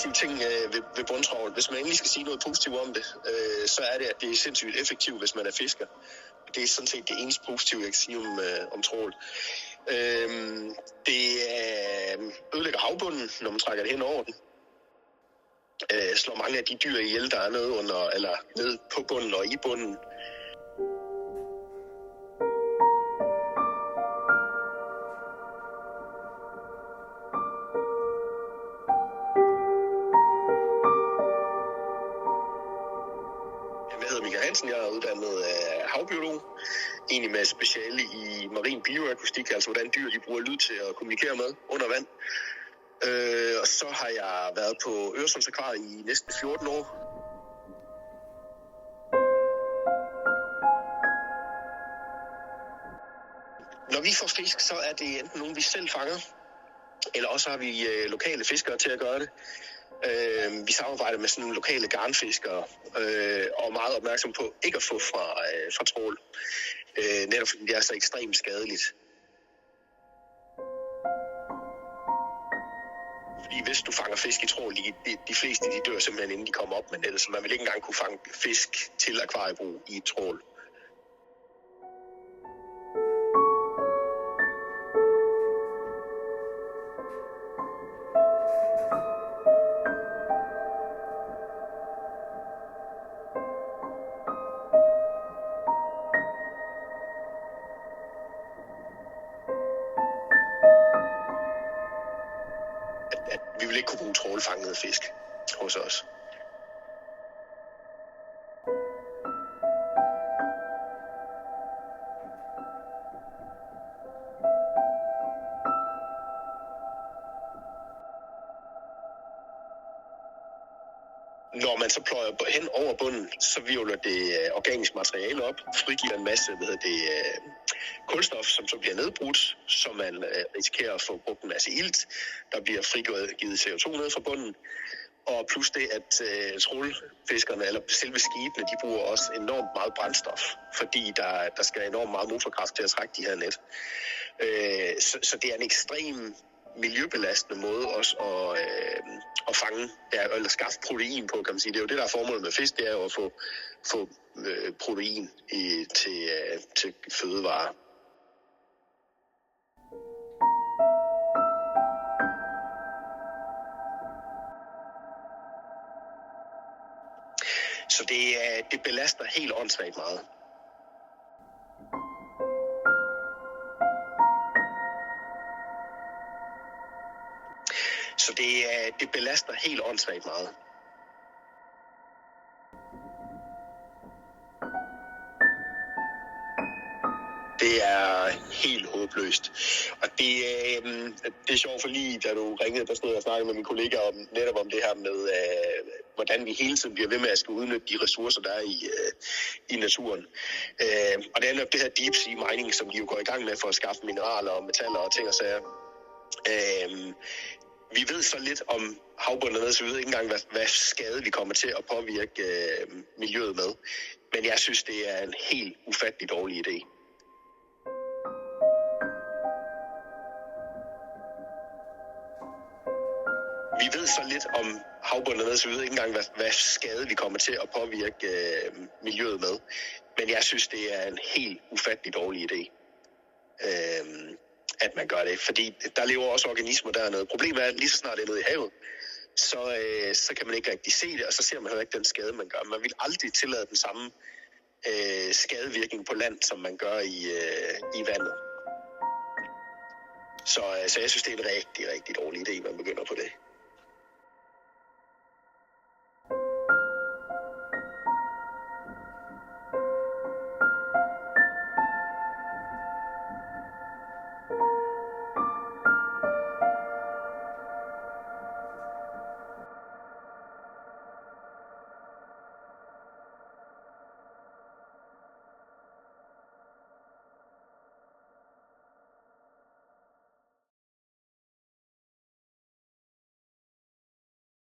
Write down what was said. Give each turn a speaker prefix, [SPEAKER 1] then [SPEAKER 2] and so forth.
[SPEAKER 1] negative ting ved bundtrawl. Hvis man endelig skal sige noget positivt om det, så er det, at det er sindssygt effektivt, hvis man er fisker. Det er sådan set det eneste positive, jeg kan sige om trawl. Det ødelægger havbunden, når man trækker det hen over den. Slår mange af de dyr ihjel, der er nede under, eller nede på bunden og i bunden. Jeg hedder Michael Hansen, jeg er uddannet havbiolog, egentlig med speciale i marin bioakustik, altså hvordan dyr de bruger lyd til at kommunikere med under vand. Og så har jeg været på Øresundsakvariet i næsten 14 år. Når vi får fisk, så er det enten nogen, vi selv fanger, eller også har vi lokale fiskere til at gøre det. Vi samarbejder med sådan nogle lokale garnfiskere og er meget opmærksom på ikke at få fra trawl. Netop fordi det er så ekstremt skadeligt. Fordi hvis du fanger fisk i trawl, de fleste de dør simpelthen inden de kommer op med nettet, så man vil ikke engang kunne fange fisk til akvariebrug i trawl. Vi vil ikke kunne bruge trawlfangede fisk hos os. Når man så pløjer hen over bunden, så virvler det organisk materiale op, frigiver en masse kulstof, som så bliver nedbrudt, så man risikerer at få brugt en masse ilt. Der bliver frigivet CO2 ned fra bunden. Og plus det, at trawlfiskerne, eller selve skibene, de bruger også enormt meget brændstof, fordi der skal enormt meget motorkraft til at trække de her net. Så det er en ekstrem miljøbelastende måde også at fange, eller skaffe protein på, kan man sige. Det er jo det, der er formålet med fisk, det er jo at få protein til fødevarer. Så det belaster helt åndssvagt meget. Så det belaster helt åndssvagt meget. Det er helt håbløst. Og det er sjovt, for lige da du ringede, der stod jeg og snakkede med min kollega netop om det her med, hvordan vi hele tiden bliver ved med at skal udnytte de ressourcer, der er i naturen. Og det er netop det her deep sea mining, som de jo går i gang med for at skaffe mineraler og metaller og ting og sager. Vi ved så lidt om havbunden, så vi ved ikke engang, hvad skade vi kommer til at påvirke miljøet med. Men jeg synes, det er en helt ufattelig dårlig idé. Vi ved så lidt om havbunden, så vi ved ikke engang, hvad skade vi kommer til at påvirke miljøet med. Men jeg synes, det er en helt ufattelig dårlig idé, at man gør det. Fordi der lever også organismer dernede. Problemet er, at lige så snart det er nede i havet, så kan man ikke rigtig se det, og så ser man heller ikke den skade, man gør. Man vil aldrig tillade den samme skadevirkning på land, som man gør i vandet. Så jeg synes, det er en rigtig, rigtig dårlig idé, man begynder på det.